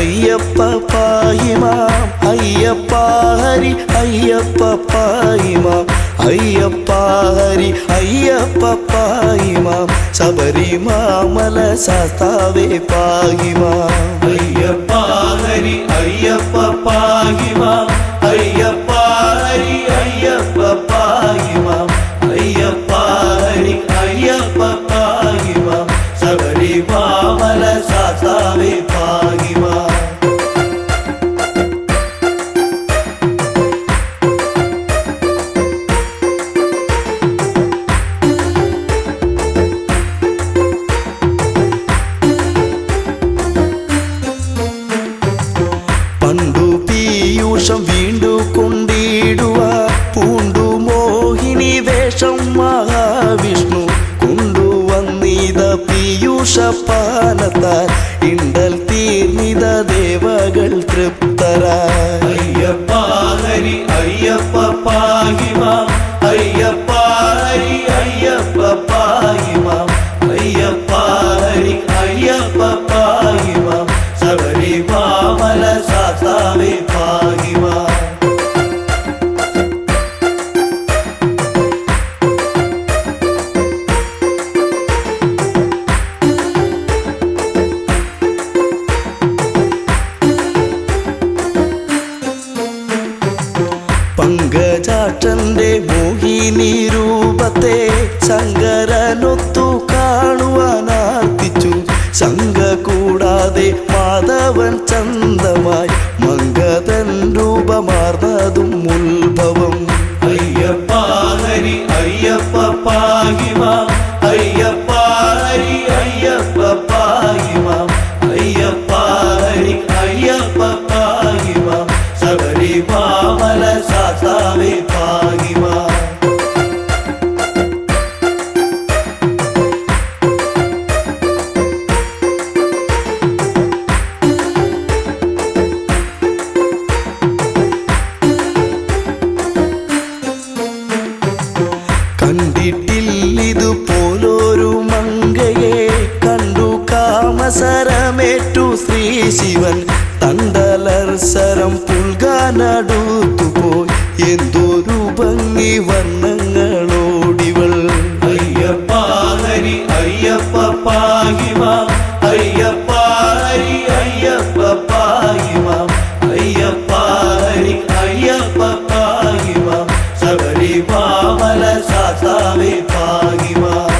അയ്യപ്പ പാഹിമാം അയ്യപ്പ ഹരി അയ്യപ്പ പാഹിമാം അയ്യപ്പ ഹരി അയ്യപ്പ പാഹിമാം ശബരിമാമല ശാസ്താവേ പാഹിമാം അയ്യപ്പ ഹരി അയ്യപ്പ പാഹിമാം അയ്യപ്പ ഹരി അയ്യപ്പ പാഹിമാം അയ്യപ്പ ഹരി അയ്യപ്പ പാഹിമാം ശബരിമാമല ശാസ്താവേ പാഹിമാം പണ്ടു പീയൂഷം വീണ്ടു കൊണ്ടിടുക പൂണ്ടു മോഹിനി വേഷം മഹാവിഷ്ണു കൊണ്ടുവന്നിത പീയൂഷപാനത്താൽ ഇണ്ടൽ തീർന്നിത ദേവകൾ തൃപ്തരായി അയ്യപ്പ ഹരി അയ്യപ്പ പാഹിമാം അയ്യപ്പ ഹരി അയ്യപ്പ പാഹിമാം അയ്യപ്പ ഹരി അയ്യപ്പ പാഹിമാം ശബരിമാമല ശാസ്താവേ പാഹിമാം പങ്കജാക്ഷന്റെ മോഹിനി രൂപത്തെ ശങ്കരനൊത്തു കാണുവാനാർത്തിച്ചു ശങ്ക കൂടാതെ മാധവൻ ചന്തമായി മംഗതൻ രൂപമാർന്നതും ഉത്ഭവം അയ്യപ്പ ഹരി അയ്യപ്പ പാഹിമാം അയ്യപ്പ ഹരി അയ്യപ്പ പാഹിമാം അയ്യപ്പ ഹരി അയ്യപ്പ പാഹിമാം ശബരിമാമല ശാസ്താവേ പാഹിമാം കണ്ടിട്ടില്ലിതുപോലൊരു മങ്കയെ കണ്ടു കാമസരമേറ്റു ശ്രീ ശിവൻ തണ്ടലർസരം പുൽകാനടുത്തുപോയി എന്തൊരു ഭംഗി വർണ്ണങ്ങളോടിവൾ അയ്യപ്പ ഹരി അയ്യപ്പ പാഹിമാം അയ്യപ്പ ഹരി അയ്യപ്പ പാഹിമാം അയ്യപ്പ ഹരി അയ്യപ്പ പാഹിമാം ശബരിമാമല ശാസ്താവേ പാഹിമാം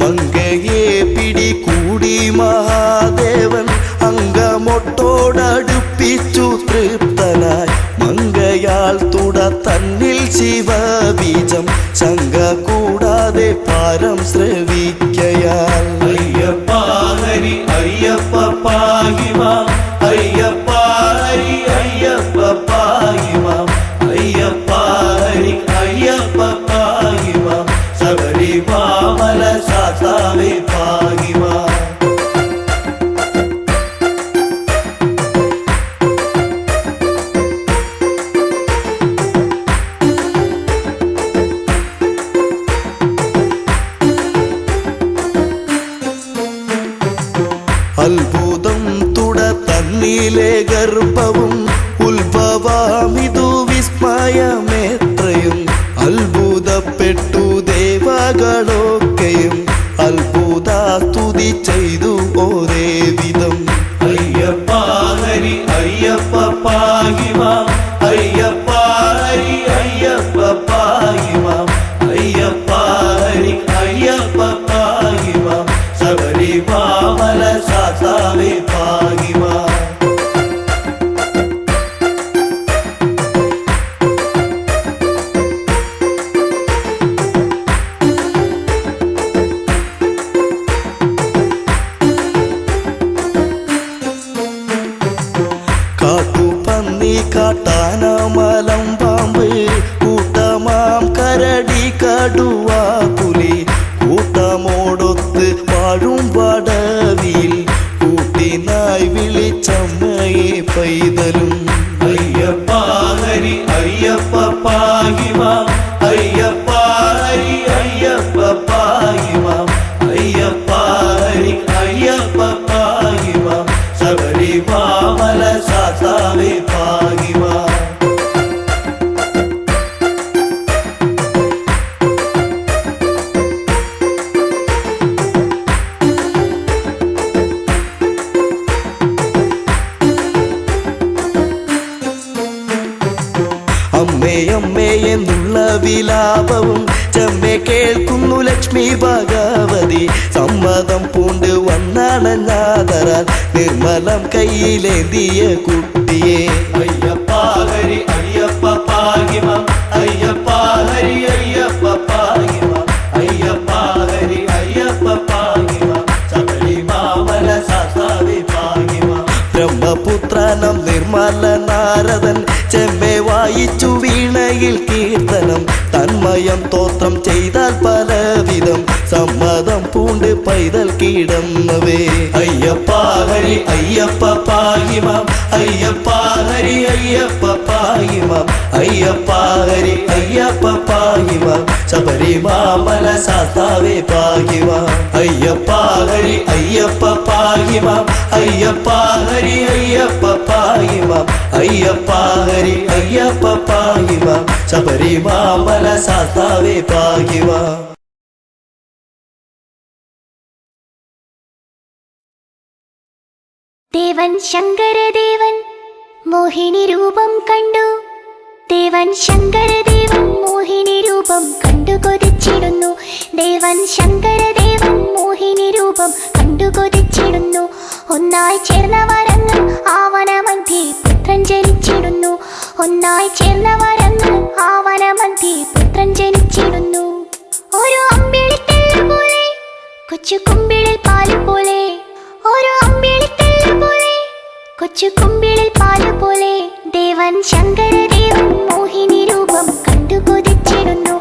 മങ്കയെ പിടികൂടി മഹാദേവൻ അങ്കമൊട്ടോടടുപ്പിച്ചു തൃപ്തനായി മങ്കയാൽ തുട തന്നിൽ ശിവബീജം ശങ്ക കൂടാതെ പാരം ശ്രവിക്കയാൽ അയ്യപ്പ ഹരി അയ്യപ്പ പാഹിമാം അയ്യപ്പ ഹരി അയ്യപ്പ പാഹിമാം അയ്യപ്പ ഹരി അയ്യപ്പ പാഹിമാം ശബരിമാമല ശാസ്താവേ പാഹിമാം അത്ഭുതം തുട തന്നിലെ ഗർഭവും ഉത്ഭവമിതു വിസ്മയമേത്രയും അത്ഭുതപ്പെട്ടു ദേവകളൊക്കെയും അത്ഭുത സ്തുതി ചെയ്തു ഒരേ വിധം അയ്യപ്പ ഹരി അയ്യപ്പ പാഹിമാം അയ്യപ്പ ഹരി അയ്യപ്പ പാഹിമാം അയ്യപ്പ ഹരി അയ്യപ്പ പാഹിമാം ശബരിമാമല ശാസ്താവേ പാഹിമാം കാട്ടുപന്നി കാട്ടാന മലമ്പാമ്പ് കൂട്ടമാം കരടി കടുവ പുലി കൂട്ടമോടൊത്ത് വാഴും വടവിൽ കൂട്ടിനായി വിളിച്ച ശാസ്താവേ പാഹി മാം. അമ്മേ അമ്മേ എന്നുള്ള വിലാപവും ചെമ്മെ കേൾക്കുന്നു ലക്ഷ്മി ഭഗവതി. സമ്മതം പൂണ്ട് വന്നണഞ്ഞാതരാൽ നിർമ്മലം കയ്യിലേന്തിയ കുട്ടിയെ. അയ്യപ്പ ഹരി അയ്യപ്പ പാഹി മാം. അയ്യപ്പ ഹരി അയ്യപ്പ പാഹി മാം. അയ്യപ്പ ഹരി അയ്യപ്പ പാഹി മാം. ശബരിമല ശാസ്താവേ പാഹി മാം. ബ്രഹ്മപുത്രനം നിർമ്മല നാരദൻ ചെമ്മെ വായിച്ചു വീണയിൽ കീർത്തനം. തന്മയം തോത്രം ചെയ്താൽ പലവിധം സമ്മതം പൂണ്ട് പൈതൽ കിടന്നവേ. അയ്യപ്പ ഹരി അയ്യപ്പ പാഹി മാം. അയ്യപ്പ ഹരി അയ്യപ്പ പാഹി മാം. അയ്യപ്പ ഹരി അയ്യപ്പ പാഹി മാം. ശബരിമല ശാസ്താവേ പാഹി മാം. അയ്യപ്പ ഹരി അയ്യപ്പ പാഹി മാം. അയ്യപ്പ ഹരി അയ്യപ്പ പാഹി മാം. അയ്യപ്പ ഹരി അയ്യപ്പ പാഹി മാം. ശബരിമല ശാസ്താവേ പാഹി മാം. ദേവൻ ശങ്കരദേവൻ മോഹിനി രൂപം കണ്ടു. ദേവൻ ശങ്കരദേവൻ മോഹിനി രൂപം കണ്ടു കൊതിച്ചിടുന്നു. ദേവൻ ശങ്കരദേവൻ മോഹിനി രൂപം കണ്ടു കൊതിച്ചിടുന്നു. ഒന്നായി ചേർന്ന വരങ്ങൾ ആവനമധ്യേ പുത്രൻ ജനിച്ചിടുന്നു. ഒന്നായി ചേർന്ന വരങ്ങൾ ആവനമധ്യേ പുത്രൻ ജനിച്ചിടുന്നു. ഒരു അമ്പിളിത്തെല്ല് പോലെ കൊച്ചു കുമ്പിളിൽ പാല് പോലെ. ഒരു അമ്പിളിത്തെല്ല് പോലെ കൊച്ചു കുമ്പിളിൽ പാല് പോലെ. ദേവൻ ശങ്കരദേവൻ മോഹിനി രൂപം കണ്ടു കൊതിച്ചിടുന്നു.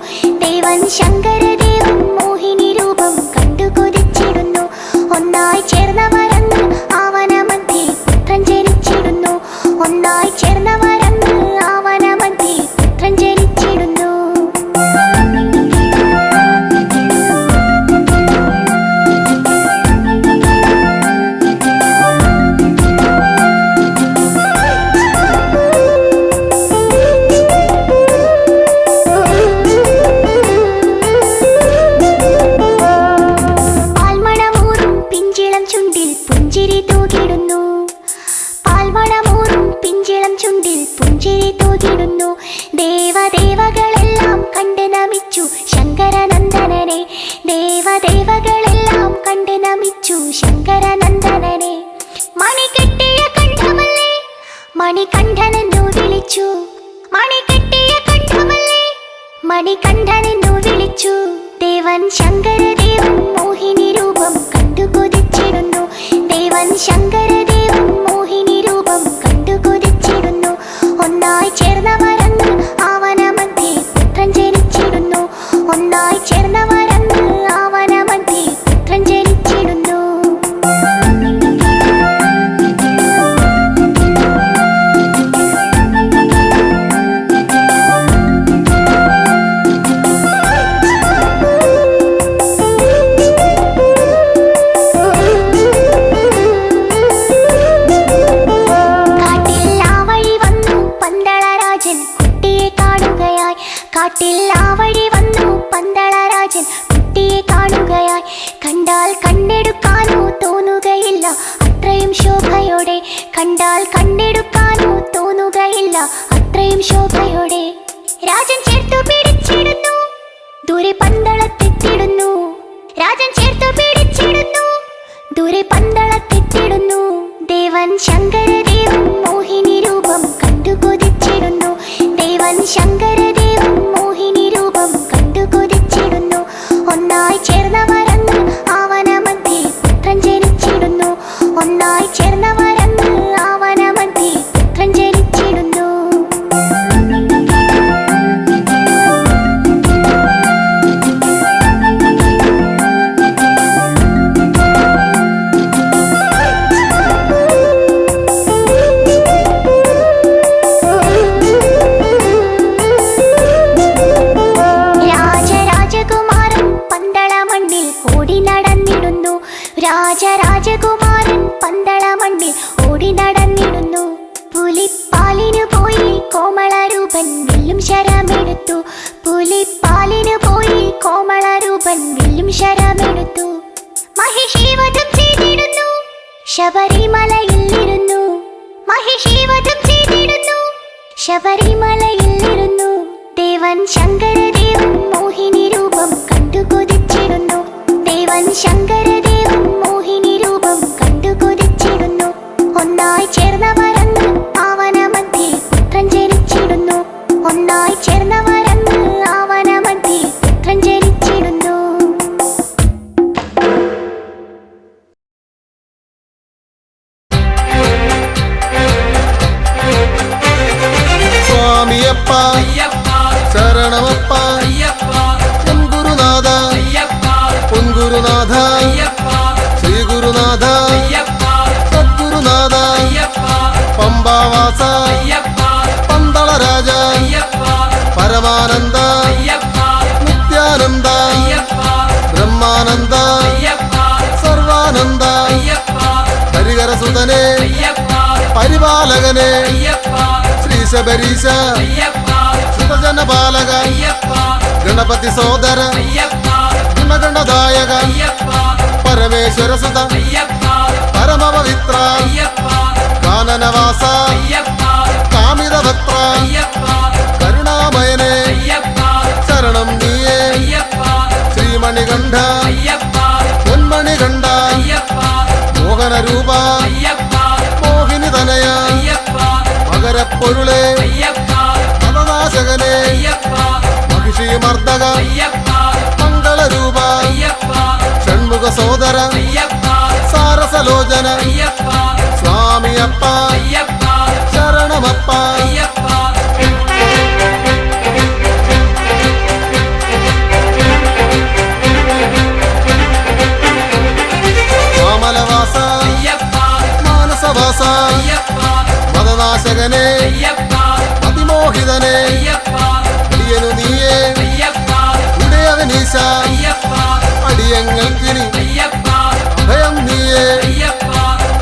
ദേവൻ ശങ്കരദേവൻ മോഹിനി രൂപം കണ്ടു കൊതിച്ചിടുന്നു. ഒന്നായി ചേർന്ന വരങ്ങൾ ആവനമധ്യേ പുത്രൻ ജനിച്ചിടുന്നു. ഒന്നായി ചേർന്ന വരങ്ങൾ ആവനമധ്യേ പുത്രൻ ജനിച്ചിടുന്നു. പാൽമണമൂറും പിഞ്ചിളം ചുണ്ടിൽ പുഞ്ചിരി തൂകിടുന്നു. പാൽമണമൂറും പിഞ്ചിളം ചുണ്ടിൽ പുഞ്ചിരി തൂകിടുന്നു. ദേവദേവകളെല്ലാം കണ്ട് നമിച്ചു ശങ്കരനന്ദനനെ. ദേവദേവകളെല്ലാം കണ്ട് നമിച്ചു ശങ്കരനന്ദനനെ. മണി കെട്ടിയ കണ്ഠമല്ലേ മണികണ്ഠനെന്നു വിളിച്ചു. മണി കെട്ടിയ കണ്ഠമല്ലേ മണികണ്ഠനെന്നു വിളിച്ചു. ദേവൻ ശങ്കരദേവൻ മോഹിനി രൂപം കണ്ടു കൊതിച്ചിടുന്നു. ദേവൻ ശങ്കരദേവൻ മോഹിനി രൂപം കണ്ടു കൊതിച്ചിടുന്നു. ഒന്നായി ചേർന്ന വരങ്ങൾ ആവനമധ്യേ പുത്രൻ ജനിച്ചിടുന്നു. ഒന്നായി ചേർന്ന വരങ്ങൾ ആവനമധ്യേ പുത്രൻ ജനിച്ചിടുന്നു. കാട്ടിൽ ആ വഴി വന്നു പന്തളരാജൻ കുട്ടിയെ കാണുകയായി. കണ്ടാൽ കണ്ടെടുക്കാനോ തോന്നുകയില്ല അത്രയും ശോഭയോടെ. കണ്ടാൽ കണ്ടെടുക്കാനോ തോന്നുകയില്ല അത്രയും ശോഭയോടെ. രാജൻ ചേർത്തു പിടിച്ചിടുന്നു ദൂരെ പന്തളത്തെത്തിടുന്നു. രാജൻ ചേർത്തു പിടിച്ചിടുന്നു ദൂരെ പന്തളത്തെത്തിടുന്നു. ദേവൻ ശങ്കരദേവൻ മോഹിനി രൂപം കണ്ടു കൊതിച്ചിടുന്നു. ദേവൻ ശങ്കരദേവൻ മോഹിനി രൂപം കണ്ടു കൊതിച്ചിടുന്നു. ഒന്നായി ചേർന്ന വരങ്ങൾ ആവനമധ്യേ പുത്രൻ ജനിച്ചിടുന്നു. ഒന്നായി ചേർന്ന വരങ്ങൾ ആവനമധ്യേ പുത്രൻ ജനിച്ചിടുന്നു. കോമളരൂപൻ വില്ലും ശരമെടുത്തു. പുലിപ്പാലിനു പോയി കോമളരൂപൻ വില്ലും ശരമെടുത്തു. മഹിഷീവധം ചെയ്തിടുന്നു, ശബരിമലയിലിരുന്നു. മഹിഷീവധം ചെയ്തിടുന്നു, ശബരിമലയിലിരുന്നു. ദേവൻ ശങ്കരദേവൻ മോഹിനി രൂപം കണ്ടു കൊതിച്ചിടുന്നു. ദേവൻ ശങ്കരദേവൻ മോഹിനി രൂപം കണ്ടു കൊതിച്ചിടുന്നു. ഒന്നായി ചേർന്നവരങ്ങ് ആവന മധ്യേ പുത്രൻ ജനിച്ചിടുന്നു. ഒന്നായി ചേർന്നവരങ്ങ് ആവന മധ്യേ പുത്രൻ ജനിച്ചിടുന്നു. സ്വാമിയപ്പ ശരണമപ്പ പൊൻഗുരുനാഥ പൊൻഗുരുനാഥ ശ്രീ ഗുരുനാഥ സദ്ഗുരുനാഥ പമ്പാവാസ പന്തളരാജ പരമാനന്ദ നിത്യാനന്ദ ബ്രഹ്മാനന്ദ സർവാനന്ദ ഹരിഹരസുതനെ പരിപാലകനെ ശ്രീ ശബരീശ സുതജനപാലക ഗണപതി സോദര ഗുണഗണദായക പരമേശ്വര സുത പരമപവിത്ര കാനനവാസ കാമിതഭത്ര കരുണാമയനെ ശരണം നീയേ ശ്രീമണികണ്ഠ പൊന്മണികണ്ഠ മോഹനരൂപ മോഹിനി തനയ മകരപ്പൊരുളെ മതനാശകനെ മഹിഷീമർദ്ദക മംഗളരൂപ ഷൺമുഖ സോദര സാരസലോചന സ്വാമിയപ്പ ശരണമപ്പ മാമലവാസ മാനസവാസ മതനാശകനെ അതിമോഹിതനെ അടിയനു നീയേ ഉടയവനീശ അടിയങ്ങൾക്കിനി അഭയം നീയേ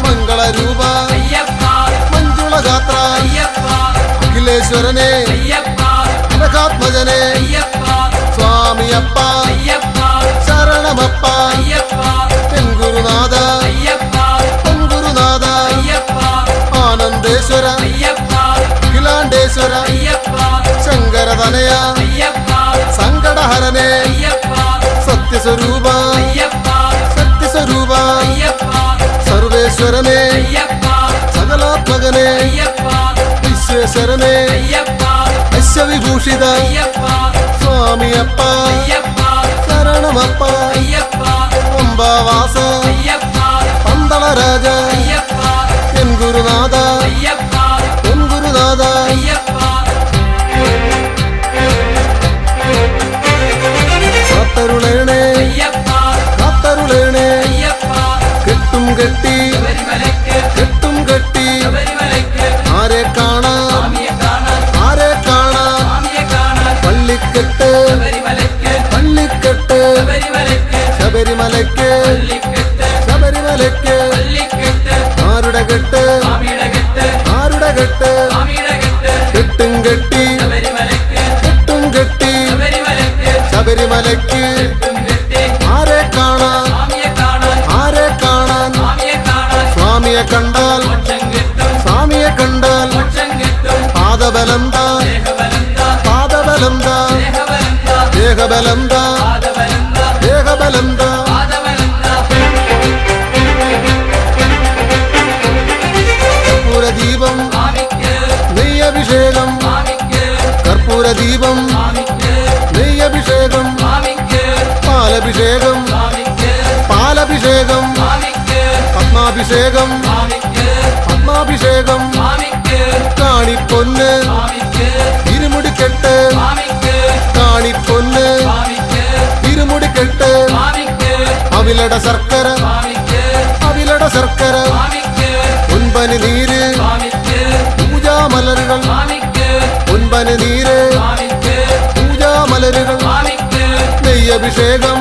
മംഗളരൂപ മഞ്ജുളഗാത്ര അഖിലേശ്വരനെ അനഘാത്മജനെ സ്വാമിയപ്പ ശരണമപ്പ തെൻഗുരുനാഥ പൊൻഗുരുനാഥ ആനന്ദേശ്വര അഖിലാണ്ടേശ്വര ശങ്കരതനയ സങ്കടഹരനെ സത്യസ്വരൂപ സത്യസ്വരൂപ സർവേശ്വരനെ സകലാത്മകനെ വിശ്വേശ്വരനെ അശ്വവിഭൂഷിത സ്വാമിയപ്പ ശരണമപ്പ പമ്പാവാസ പന്തളരാജ എൻ ഗുരുനാഥ എൻ ഗുരുനാഥ കാത്തരുളേണേ കാത്തരുളേണേ കെട്ടും കെട്ടി കെട്ടും കെട്ടി ആരെ കാണാം ആരെ കാണാം പള്ളിക്കെട്ട് പള്ളിക്കെട്ട് ശബരിമലയ്ക്ക് ശബരിമലയ്ക്ക് ആരുടെ കെട്ട് ആരുടെ കെട്ട് കെട്ടും കെട്ടി കെട്ടും കെട്ടി ശബരിമലയ്ക്ക് ആരെ കാണാൻ ആരെ കാണാൻ സ്വാമിയെ കണ്ടാൽ സ്വാമിയെ കണ്ടാൽ പാദബലം താ പാദബലം താ ദേഹബലം താ ദേഹബലം താ കർപ്പൂരദീപം നെയ്യഭിഷേകം കർപ്പൂരദീപം നെയ്യഭിഷേകം പാലഭിഷേകം പാലഭിഷേകം പത്മാഭിഷേകം പത്മാഭിഷേകം കാണിപ്പൊന്ന് ഇരുമുടിക്കെട്ട് കാണിപ്പൊന്ന് ഇരുമുടിക്കെട്ട് അവിലട ശർക്കര അവിലട ശർക്കര പൊൻപനി നീര് പൂജാമലരുകൾ പൊൻപനി നീര് പൂജാമലരുകൾ നെയ്യഭിഷേകം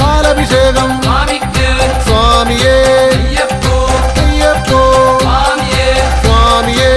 പാലഭിഷേകം സ്വാമിയേ അയ്യപ്പോ സ്വാമിയേ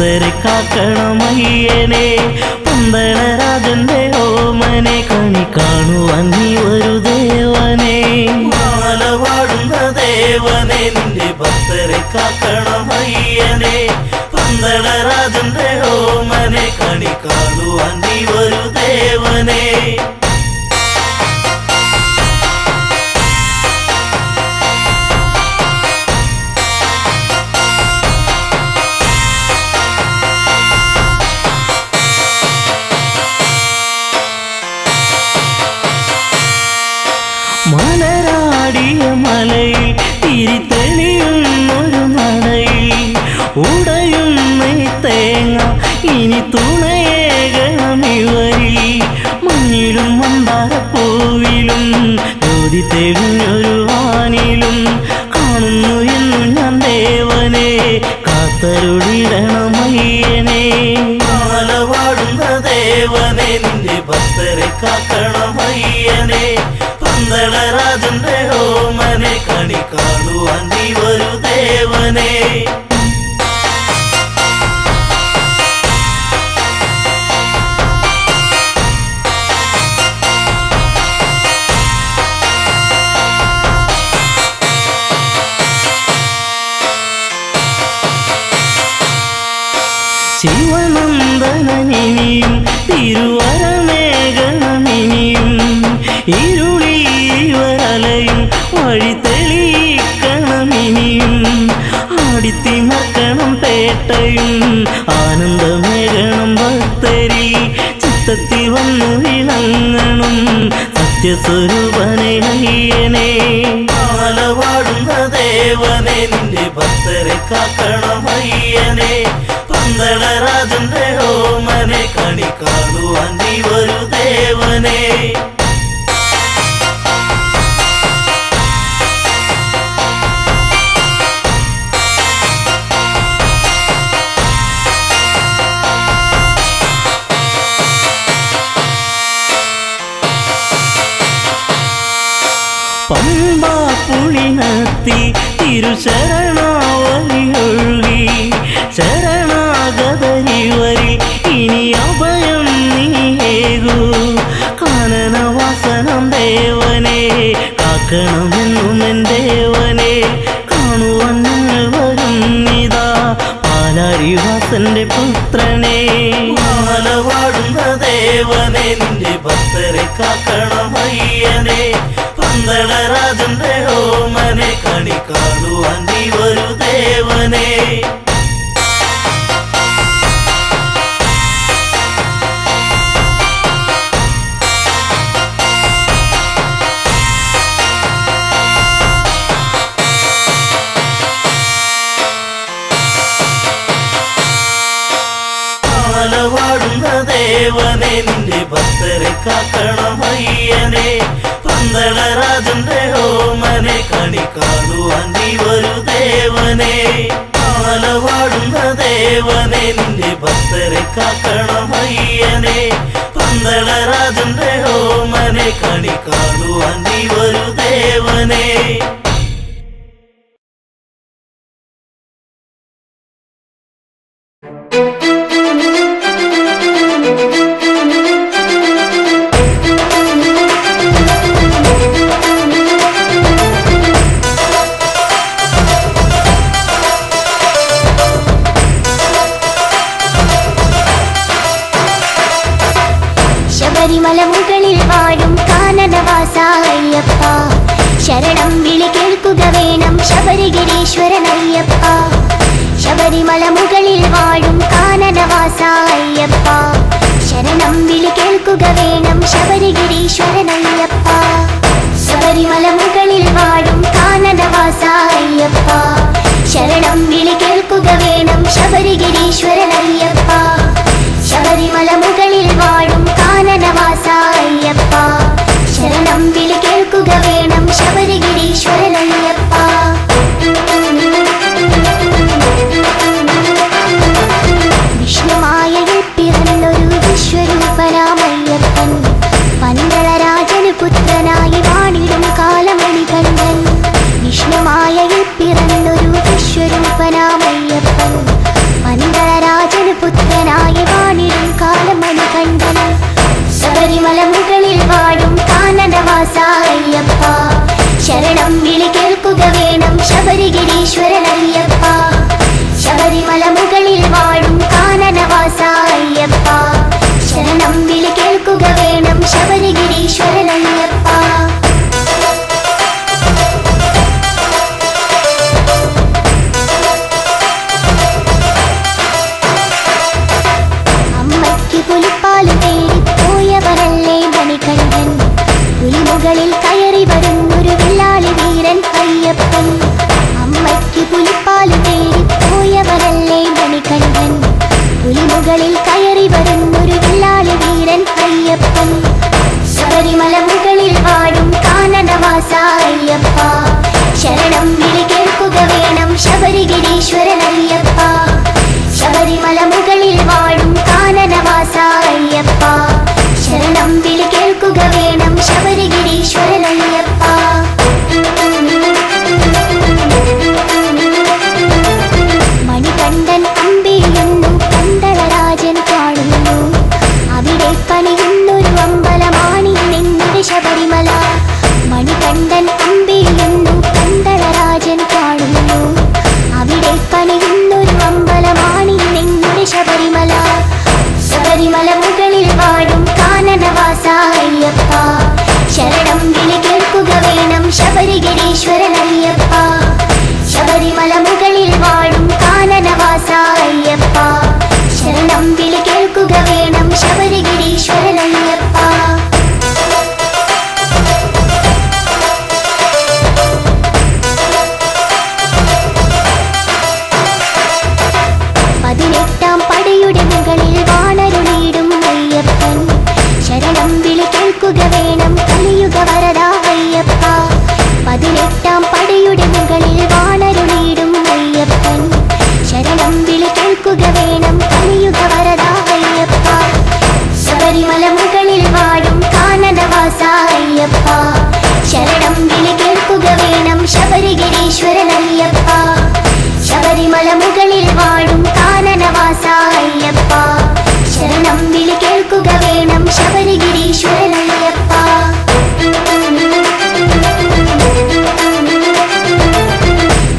ഭക്തരെ കാക്കണമയ്യനെ പന്തളരാജന്റെ ഓമനെ കണി കാണുവാൻ നീ ഒരു ദേവനെ മാലവാടുന്ന ദേവനെ നിന്റെ ഭക്തരെ കാക്കണമയ്യനെ പന്തളരാജന്റെ ഓമനെ കണി കാണുവാൻ നീ ഒരു ദേവനെ മലരാടിയ മലയിൽ തിരിതെളിയുന്നൊരു നടയിൽ ഉടയുന്ന തേങ്ങ ഇനി തുണയേകണമിവരിൽ മഞ്ഞിലും മന്ദാരപ്പൂവിലും ജ്യോതി തെളിഞ്ഞൊരു വാനിലും കാണുന്നു എന്നു ഞാൻ ദേവനെ കാത്തരുളിടണമയ്യനെ മാലവാടുന്ന ദേവനെ നിന്റെ ഭക്തരെ കാക്കണമയ്യനെ പന്തളരാജന്റെ ഓമനെ കണി കാണുവാൻ നീ ഒരു ദേവനെ ശിവനന്ദനനിയും തിരുവരമേഘനമിനിയും ഇരുളിവരലയും വഴി തെളിയിക്കണമിനിയും ആടിത്തിമർക്കണം പേട്ടയും ആനന്ദമേകണം ഭക്തരി ചിത്തത്തിൽ വന്നു വിളങ്ങണം സത്യസ്വരൂപനെ അയ്യനെ മാലവാടുന്ന ദേവനെ നിന്റെ ഭക്തരെ കാക്കണമയ്യനെ പന്തളരാജന്റെ ഓമനെ കണി കാണുവാൻ നീ ഒരു ദേവനെ പമ്പാ പുളിനത്തി തിരുശരണാവലിയൊഴുകി ശരണാഗതരിവരിൽ ഇനി അഭയം നീയേകൂ കാനനവാസനം ദേവനെ കാക്കണമെന്നും എൻ ദേവനെ കാണുവാൻ ഞങ്ങൾ വരുന്നിതാ പാലാരിവാസന്റെ പുത്രനെ മാലവാടുന്ന ദേവനെ നിന്റെ ഭക്തരെ കാക്കണമയ്യനെ പന്തളരാജന്റെ ഓമനെ കണി കാണുവാൻ നീ ഒരു ദേവനെ മാലവാടുന്ന ദേവനെ നിന്റെ ഭക്തരെ കാക്കണമയ്യനെ പന്തളരാജന്റെ ഓമനെ കണി കാണുവാൻ നീ ഒരു ദേവനെ മാലവാടുന്ന ദേവനെ നിന്റെ ഭക്തരെ കാക്കണമയ്യനെ പന്തളരാജന്റെ ഓമനെ കണി കാണുവാൻ നീ ഒരു ദേവനെ ശബരിമല മുകളിൽ വാഴും കാനനവാസ അയ്യപ്പ ശരണം വിളി കേൾക്കുക വേണം ശബരിഗിരീശ്വരൻ അയ്യപ്പ ശബരിമല മുകളിൽ വാഴും കാനനവാസ അയ്യപ്പ ശരണം വിളി കേൾക്കുക വേണം ശബരിഗിരീശ്വരൻ അയ്യപ്പ ശബരിമല മുകളിൽ വാഴും കാനനവാസ അയ്യപ്പ ശരണം വിളി കേൾക്കുക വേണം ശബരിഗിരീശ്വരൻ അയ്യപ്പ ശബരിമല മുകളിൽ വാഴും കാനനവാസ അയ്യപ്പ ശരണം വിളി കേൾക്കുക വേണം ശബരിഗിരീശ്വരൻ അയ്യപ്പ ശരണം വിളി കേൾക്കുക വേണം ശബരിഗിരീശ്വരനയ്യപ്പ ശബരിമല മുകളിൽ വാഴും കാനനവാസ അയ്യപ്പ ശരണം വിളി കേൾക്കുക വേണം ശബരിഗിരീശ്വരനയ്യപ്പ പുലിപ്പാല് തേടി പോയവരല്ലേ മണികണ്ഠൻ പുലിമുകളിൽ കയറി വരുന്നൊരു വില്ലാളി വീരൻ അയ്യപ്പൻ അമ്മയ്ക്ക് പുലിപ്പാല് തേടി പോയവരല്ലേ മണികണ്ഠൻ പുലിമുകളിൽ കയറി വരുന്നൊരു വില്ലാളി വീരൻ അയ്യപ്പൻ ശബരിമല മുകളിൽ വാഴും കാനനവാസ അയ്യപ്പ ശരണം വിളി കേൾക്കുക വേണം ശബരിഗിരീശ്വരനയ്യപ്പ ശബരിമല മുകളിൽ വാഴും കാനനവാസ അയ്യപ്പ ശരണം വിളി കേൾക്കുക വേണം ശബരിഗിരീശ്വരനയ്യപ്പ മണികണ്ഠൻ അമ്പിയുന്നു പന്തളരാജൻ കാണുന്നു അവിടെ പണിയുന്നൊരു അമ്പലമാണി നിങ്ങളുടെ ശബരിമല മണികണ്ഠൻ അമ്പിയുന്നു പന്തളരാജൻ കാണുന്നു അവിടെ പണിയുന്നൊരു അമ്പലമാണി നിങ്ങളുടെ ശബരിമല ശബരിമല മുകളിൽ വാഴും കാനനവാസ അയ്യപ്പ ശരണം വിളി കേൾക്കുക വേണം ശബരിഗിരീശ്വരനയ്യപ്പ ശബരിമല മുകളിൽ വാഴും കാനനവാസ അയ്യപ്പ ശരണം വിളി കേൾക്കുക വേണം ശബരിഗിരീശ്വരനയ്യപ്പ പതിനെട്ടാം പടയുടെ മുകളിൽ വാണരുളിയിടും അയ്യപ്പൻ ശരണം വിളി കേൾക്കുക വേണം കലിയുഗ വരദ അയ്യപ്പ പതിനെട്ടാം പടയുടെ മുകളിൽ വാണരുളിയിടും അയ്യപ്പൻ ശരണം വിളി കേൾക്കുക വേണം കലിയുഗ വരദ അയ്യപ്പ ശബരിമല മുകളിൽ വാഴും കാനനവാസ അയ്യപ്പ ശരണം വിളി കേൾക്കുക വേണം ശബരിഗിരീശ്വരനയ്യപ്പ ശബരിമല മുകളിൽ വാഴും കാനനവാസ അയ്യപ്പ ശരണം വിളി കേൾക്കുക വേണം ശബരിഗിരീശ്വരനയ്യപ്പ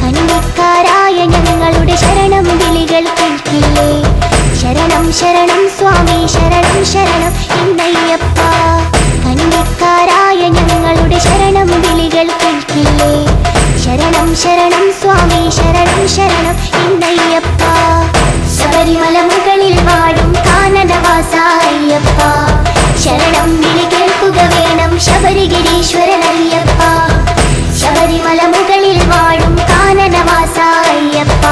കന്നിക്കാരായ ഞങ്ങളുടെ ശരണം വിളികൾ കേൾക്കില്ലേ ശരണം ശരണം സ്വാമി ശരണം ശരണം എന്നയ്യപ്പ കന്നിക്കാരായ ഞങ്ങളുടെ ശരണം വിളികൾ കേൾക്കില്ലേ ശരണം ശരണം സ്വാമി ശരണം ശരണം എന്നയ്യപ്പ ശബരിമല മുകളിൽ വാഴും കാനനവാസ അയ്യപ്പ ശരണം വിളി കേൾക്കുക വേണം ശബരിഗിരീശ്വരനയ്യപ്പ ശബരിമല മുകളിൽ വാഴും കാനനവാസ അയ്യപ്പ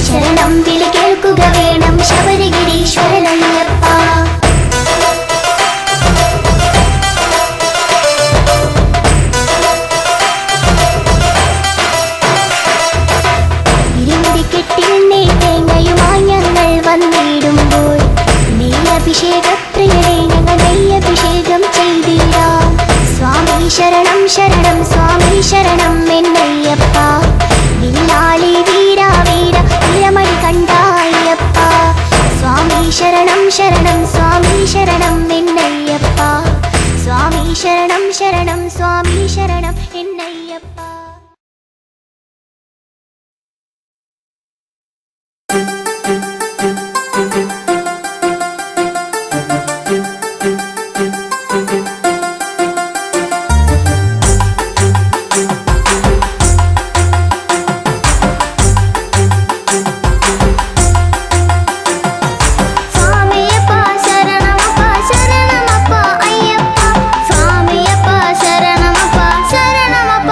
ശരണം വിളി കേൾക്കുക വേണം ശബരിഗിരീശ്വരനയ്യപ്പ വന്നിടുമ്പോൾ നെയ്യഭിഷേകപ്രിയരെ ഞങ്ങൾ നെയ്യഭിഷേകം ചെയ്തിടാം സ്വാമി ശരണം ശരണം സ്വാമി ശരണം എന്നയ്യപ്പ വില്ലാളി വീര വീര വീരമണി കണ്ട അയ്യപ്പ സ്വാമി ശരണം ശരണം സ്വാമി ശരണം എന്നയ്യപ്പ സ്വാമി ശരണം ശരണം സ്വാമി ശരണം എന്നയ്യപ്പ ശരണമപ്പ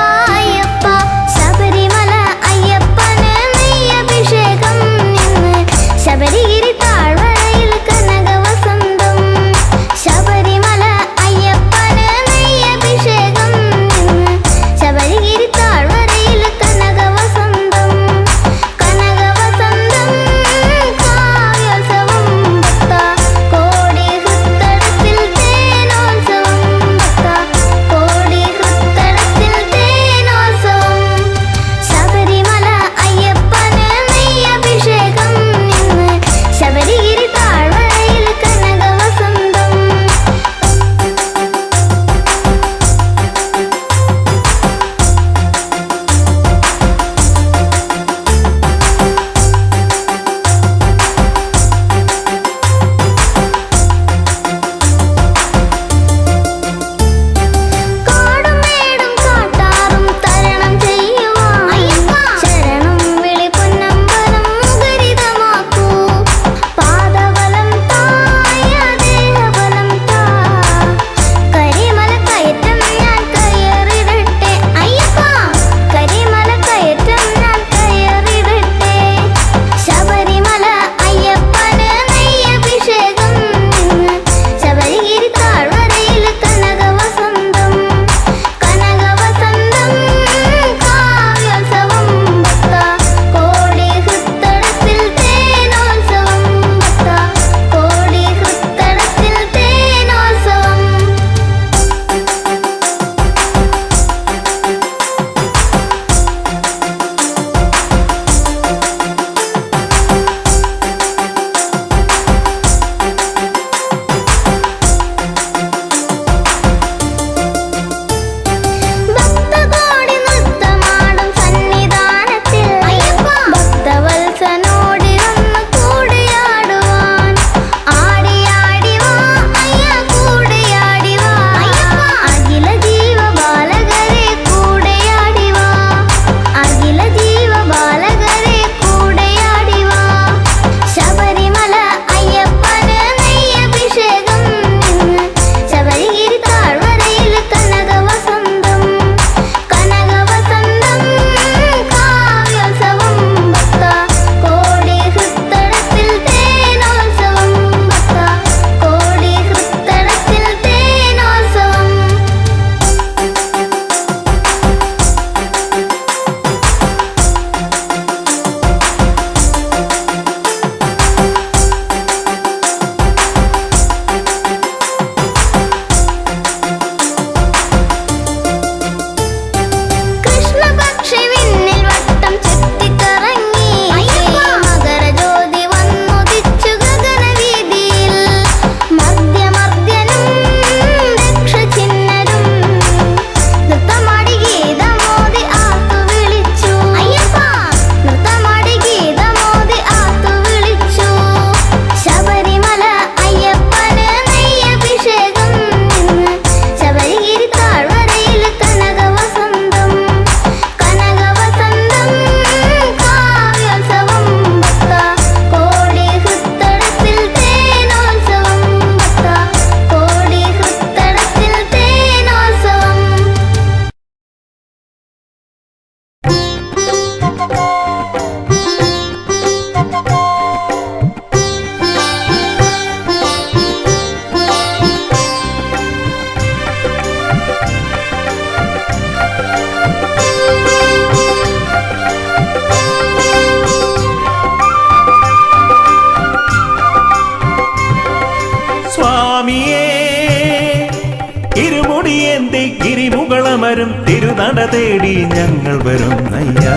തിരുനട തേടി ഞങ്ങൾ വരുന്നയ്യാ.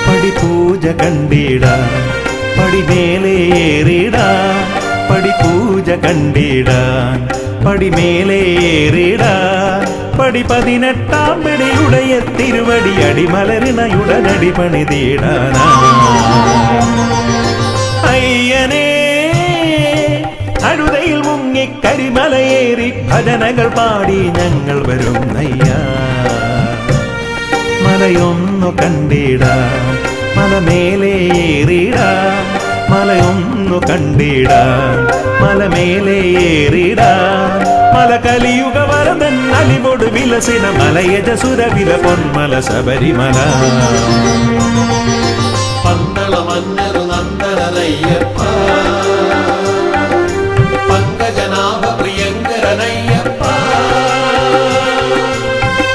പടിപൂജ കണ്ടിടാൻ പടിമേലേറിടാൻ, പടിപൂജ കണ്ടിടാൻ പടിമേലേറിടാൻ, പടി 18 പടിയുടയ തിരുവടി അടിമലരിണയുടനടി പണിതീടാനാ. അയ്യനേ അഴുതയിൽ മുങ്ങി കരിമലയേറി ഭജനകൾ പാടി ഞങ്ങൾ വരുന്നയ്യാ. മലയൊന്നു കണ്ടിടാൻ മലമേലേറിടാൻ, മലയൊന്നു കണ്ടിടാൻ മലമേലേറിടാൻ, മല കലിയുഗ വരദൻ അലിവോട് വിലസിന മലയജസുരവില പൊന്മല ശബരിമല. പന്തള മന്നരു നന്ദനയ്യപ്പ, പങ്കജനാഭ പ്രിയങ്കരനയ്യപ്പ.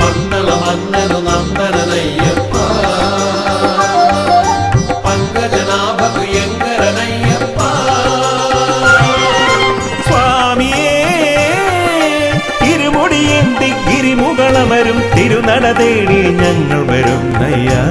പന്തള മന്നരു നന്ദനയ്യപ്പ, പങ്കജനാഭ പ്രിയങ്കരനയ്യപ്പ. സ്വാമിയേ ഇരുമുടിയേന്തി ഗിരിമുകളമരും തിരുനട തേടി ഞങ്ങൾ വരുന്നയ്യാ.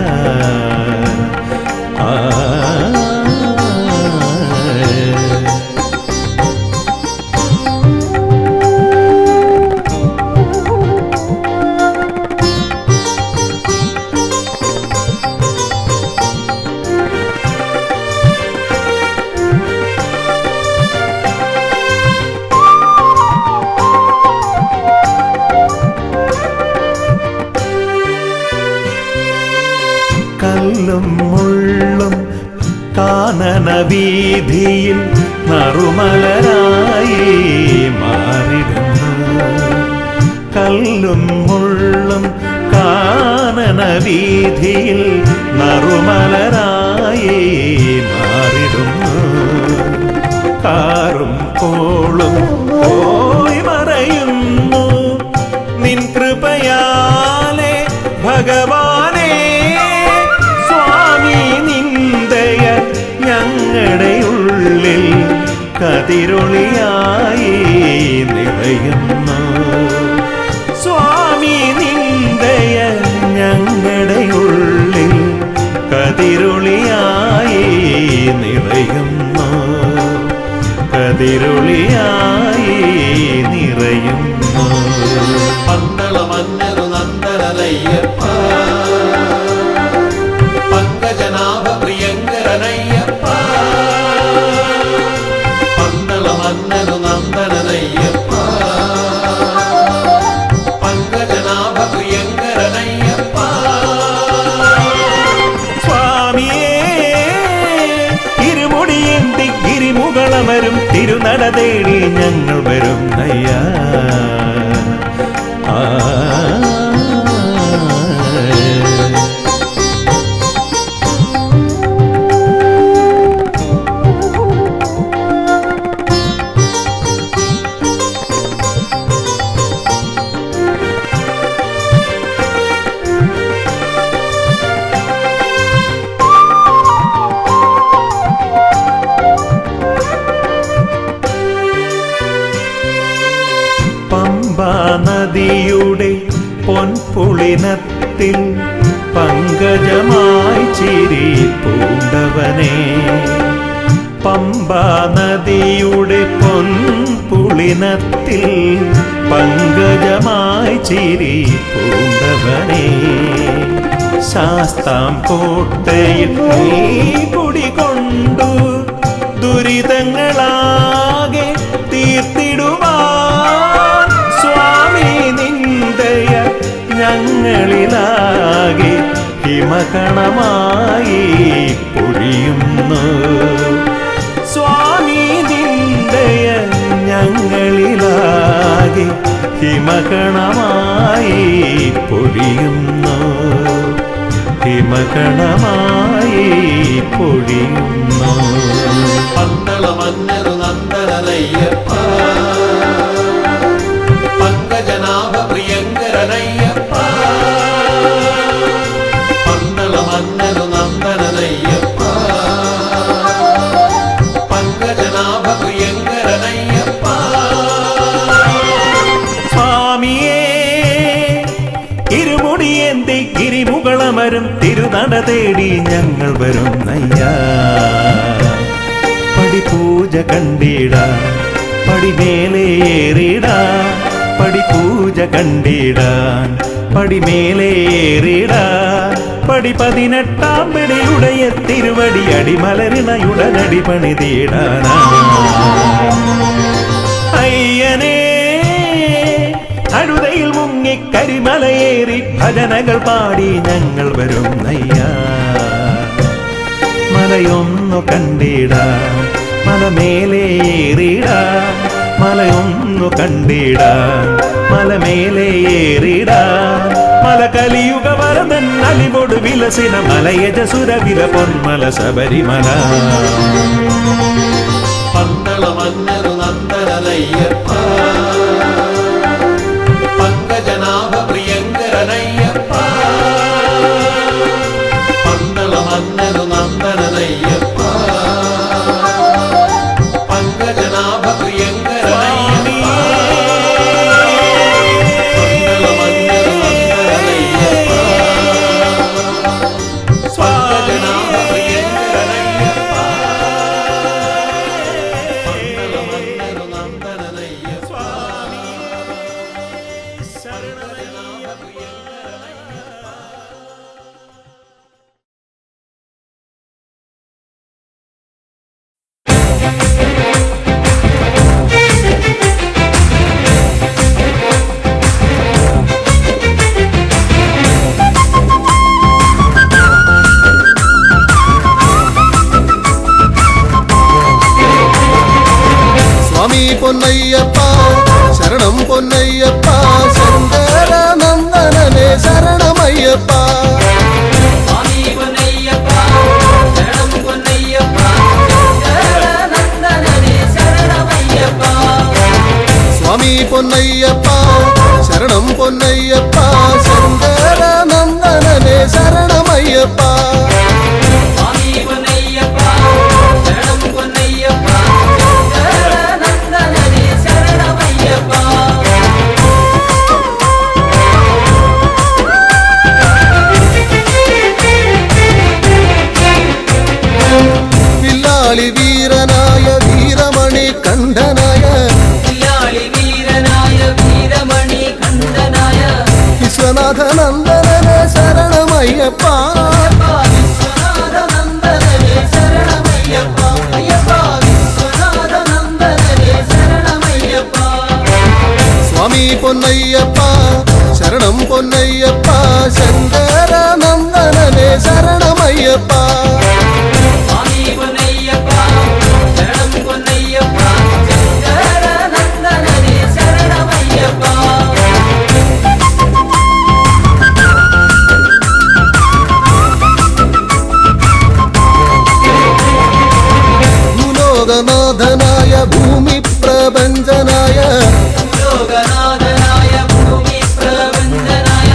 കല്ലും മുള്ളും കാനന വീതിയിൽ നറുമലരായി മാറിടുന്നു. കല്ലും മുള്ളും കാനന വീതിയിൽ നറുമലരായി മാറിടുന്നു. കാറും കോളും പോയി മറയുന്നു നിൻ കൃപയാലെ ഭഗവാനേ. നിന്ദയ ഞങ്ങളുടെ ഉള്ളിൽ കതിരൊളിയായി നിറയുന്നു. സ്വാമി നിന്ദയ ഞങ്ങളുടെ ഉള്ളിൽ കതിരൊളിയായി നിറയുന്നു, കതിരൊളിയായി നിറയുന്നു. പന്തള മന്നരു നന്ദനയ്യപ്പ, പങ്കജനാഭ പ്രിയങ്കരനയ്യപ്പ. പന്തള മന്നരു നന്ദനയ്യപ്പ, പങ്കജനാഭ പ്രിയങ്കരനയ്യപ്പ. സ്വാമിയേ ഇരുമുടിയേന്തി ഗിരിമുകളമരും തിരുനട തേടി ഞങ്ങൾ വരുന്നയ്യാ. നദിയുടെ പൊൻപുളിനത്തിൽ പങ്കജമായി ചിരി പൂണ്ടവനെ. പമ്പാ നദിയുടെ പൊൻപുളിനത്തിൽ പങ്കജമായി ചിരി പൂണ്ടവനെ. ശാസ്താം കോട്ടയിൽ നീ കുടികൊണ്ടു ദുരിതങ്ങളാകെ തീർത്തിടുവാൻ. സ്വാമി നിന്ദയ ഞങ്ങളിലാകെ ഹിമകണമായി പൊഴിയുന്നു. സ്വാമി നിന്ദയ ഞങ്ങളിലാകെ ഹിമകണമായി പൊഴിയുന്നു, ഹിമകണമായി പൊഴിയുന്നു. പന്തള മന്നരു നന്ദനയ്യപ്പ, പങ്കജനാഭ പ്രിയങ്കരനയ്യപ്പ. പന്തള മന്നരു നന്ദനയ്യപ്പ, പങ്കജനാഭ പ്രിയങ്കരനയ്യപ്പ. സ്വാമിയേ തേടി ഞങ്ങൾ വരുന്നയ്യാ. പടിപൂജ കണ്ടിടാ പടിമേലേറിടാ, പടിപൂജ കണ്ടിടാൻ പടിമേലേറിടാ. പടി 18 പടിയുടയ തിരുവടി അടിമലരിണയുടനടി പണിതീടാനാ. അയ്യനേ അഴുതയിൽ മുങ്ങി കരിമലയേറി ഭജനകൾ പാടി ഞങ്ങൾ വരുന്നയ്യാ. മലയൊന്നു കണ്ടിടാ മലമേലേറിടാ, മലയൊന്നു കണ്ടിടാ മലമേലേറിടാ. മല കലിയുഗ വരദൻ അലിവോട് വിലസിന മലയജസുരവില പൊന്മല ശബരിമല. പന്തള മന്നരു നന്ദനയ്യപ്പ, പങ്കജനാഭ പ്രിയങ്കരനയ്യപ്പ. പന്തള മന്നരു നന്ദനയ്യപ്പ, പങ്കജനാഭ പ്രിയങ്കരനയ്യപ്പ. പന്തള മന്നരു നന്ദനയ്യപ്പ, പങ്കജനാഭ പ്രിയങ്കരനയ്യപ്പ. പന്തള മന്നരു നന്ദനയ്യപ്പ, പങ്കജനാഭ പ്രിയങ്കരനയ്യപ്പ. സ്വാമി പൊന്നയ്യപ്പ ശരണം പൊന്നയ്യപ്പ, ശങ്കരനന്ദനനെ ശരണമയ്യപ്പ. സ്വാമി പൊന്നയ്യപ്പ ശരണം പൊന്നയ്യപ്പ, ശങ്കരനന്ദനനെ ശരണമയ്യപ്പ. സ്വാമി പൊന്നയ്യപ്പ ശരണം പൊന്നയ്യപ്പ, ശങ്കരനന്ദനനെ ശരണമയ്യപ്പ. സ്വാമി പൊന്നയ്യപ്പ ശരണം പൊന്നയ്യപ്പ, ശങ്കരനന്ദനനെ ശരണമയ്യപ്പ. വില്ലാളി വീരനായ വീരമണി കണ്ഠനായ, വില്ലാളി വീരനായ വീരമണി കണ്ഠനായ വിശ്വനാഥനന്ദനനെ ശരണമയ്യപ്പ. വിശ്വനാഥനന്ദനനെ ശരണമയ്യപ്പ. അയ്യപ്പ വിശ്വനാഥനന്ദനനെ ശരണമയ്യപ്പ. സ്വാമി പൊന്നയ്യപ്പ ശരണം പൊന്നയ്യപ്പ, ശങ്കരനന്ദനനെ ശരണമയ്യപ്പ. സ്വാമി പൊന്നയ്യപ്പ ശരണം പൊന്നയ്യപ്പ, ശങ്കരനന്ദനനെ ശരണമയ്യപ്പ. ഭൂലോകനാഥനായ ഭൂമി പ്രപഞ്ചനായ, ലോകനാഥനായ ഭൂമി പ്രപഞ്ചനായ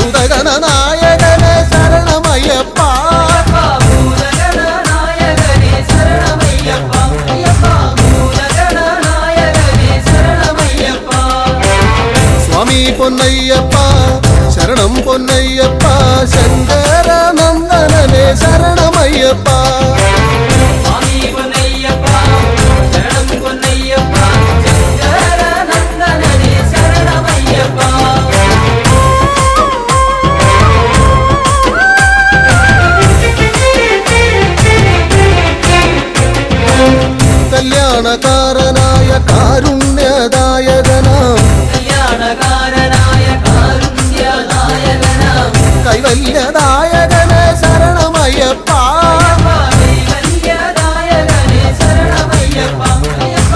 ഉദഗണനായകനെ ശരണമയ്യപ്പ. ഭൂതഗണനായകനെ ശരണമയ്യപ്പ. അയ്യപ്പ ഭൂതഗണനായകനെ ശരണമയ്യപ്പ. സ്വാമി പൊന്നയ്യപ്പ ശരണം പൊന്നയ്യപ്പ, ശങ്കരനന്ദനനെ ശരണമയ്യപ്പ. സ്വാമി പൊന്നയ്യപ്പ ശരണം പൊന്നയ്യപ്പ, ശങ്കരനന്ദനനെ ശരണമയ്യപ്പ. കല്യാണകാരനായ കാരുണ്യദായകനാം, കല്യാണകാരനായ കാരുണ്യനായകനാം കൈവല്യദായകനെ ശരണമയ്യപ്പ. കൈവല്യനായകനെ ശരണമയ്യപ്പ. അയ്യപ്പ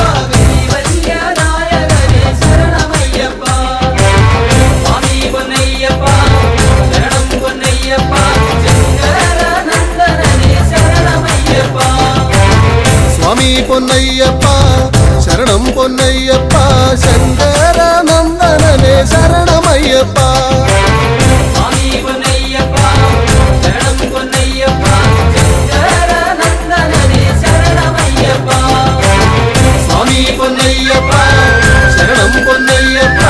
കൈവല്യനായകനെ ശരണമയ്യപ്പ. സ്വാമി പൊന്നയ്യപ്പ ശരണം പൊന്നയ്യപ്പ, ശങ്കരനന്ദനനെ ശരണമയ്യപ്പ. സ്വാമി പൊന്നയ്യപ്പ ശരണം പൊന്നയ്യപ്പ, ശങ്കരനന്ദനനെ ശരണമയ്യപ്പ. സ്വാമി പൊന്നയ്യപ്പ ശരണം പൊന്നയ്യപ്പ, ശങ്കരനന്ദനനെ ശരണമയ്യപ്പ. സ്വാമി പൊന്നയ്യപ്പ ശരണം പൊന്നയ്യപ്പ,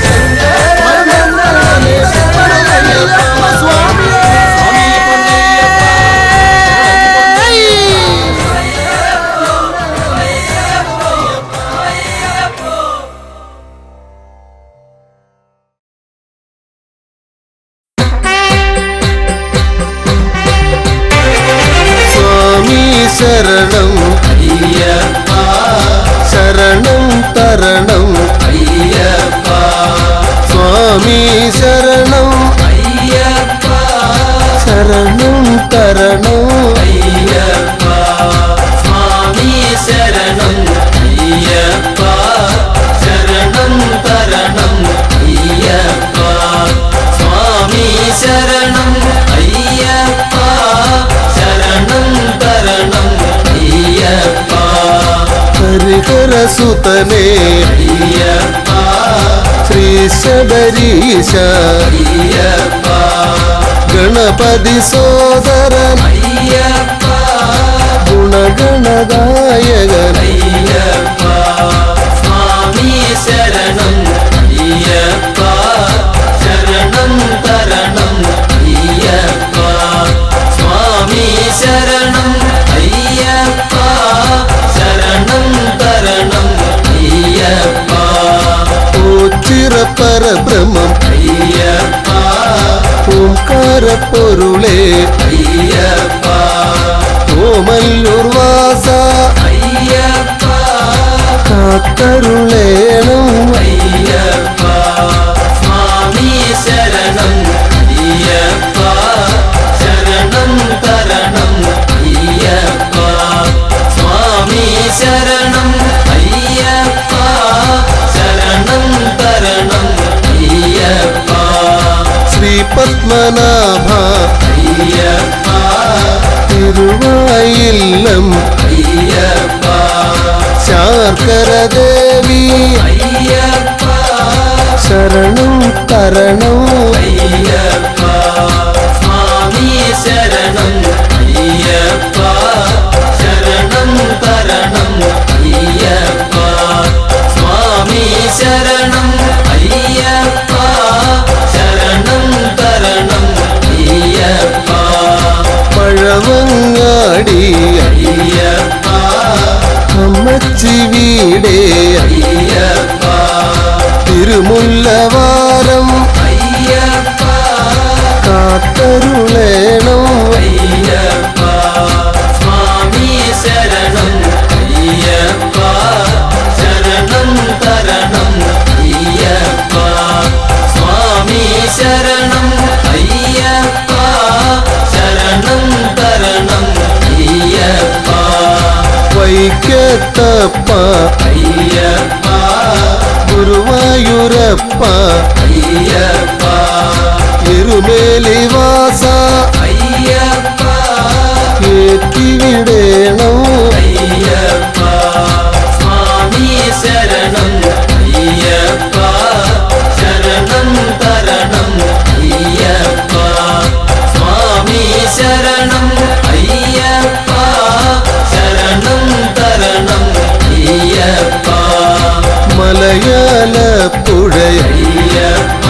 ശങ്കരനന്ദനനെ ശരണമയ്യപ്പ. സ്വാമിയേ. സ്വാമി പൊന്നയ്യപ്പ സ്വാമി ശരണം അയ്യപ്പ ശരണം തരണം അയ്യപ്പ സ്വാമി ശരണം അയ്യപ്പ ശരണം തരണം അയ്യപ്പ സ്വാമി ശരണം അയ്യപ്പ ശരണം തരണം അയ്യപ്പ ഹരിഹരസുതനേ അയ്യപ്പ ശ്രീ ശബരീശ അയ്യപ്പ ഗണപതി സോദരൻ അയ്യപ്പ ഗുണഗണദായകൻ അയ്യപ്പ സ്വാമി ശരണം അയ്യപ്പ ശരണം തരണം അയ്യപ്പ സ്വാമി ശരണം അയ്യപ്പ ശരണം തരണം അയ്യപ്പ ഓച്ചിറപ്പരബ്രഹ്മം അയ്യപ്പ ഓംകാര പൊരുളേ അയ്യപ്പ ഓമല്ലൂർ വാസ അയ്യപ്പ കാത്തരുളേണം അയ്യപ്പ സ്വാമി ശരണം അയ്യപ്പ ശരണം തരണം അയ്യപ്പ സ്വാമി ശരണം അയ്യപ്പ ശരണം തരണം അയ്യപ്പ ശ്രീ പത്മനാഭ അയ്യപ്പ തിരുവായില്ലം അയ്യപ്പ ശാർക്കര ദേവി അയ്യപ്പ ശരണം തരണം അയ്യപ്പ സ്വാമി ശരണം അയ്യപ്പ ശരണം തരണം അയ്യപ്പ സ്വാമി ശരണം അയ്യപ്പ ശരണം തരണം അയ്യപ്പ പഴവങ്ങാടി അയ്യപ്പ അമ്മച്ചി വീടേ അയ്യപ്പ തിരുമുല്ലവാരം അയ്യപ്പ കാത്തരുളേണം അയ്യപ്പ സ്വാമി ശരണം അയ്യപ്പ ശരണം തരണം അയ്യപ്പ സ്വാമി ശരണം അയ്യപ്പ ശരണം തരണം അയ്യപ്പ വൈക്കത്തപ്പ അയ്യപ്പ ഗുരുവായൂരപ്പ അയ്യപ്പ എരുമേലി വാസ അയ്യപ്പ ഏറ്റിവിടേണം അയ്യപ്പ സ്വാമി ശരണം അയ്യപ്പ ശരണം തരണം അയ്യപ്പ സ്വാമി ശരണം അയ്യപ്പ ശരണം തരണം അയ്യപ്പ മലയാളപ്പുഴ അയ്യപ്പ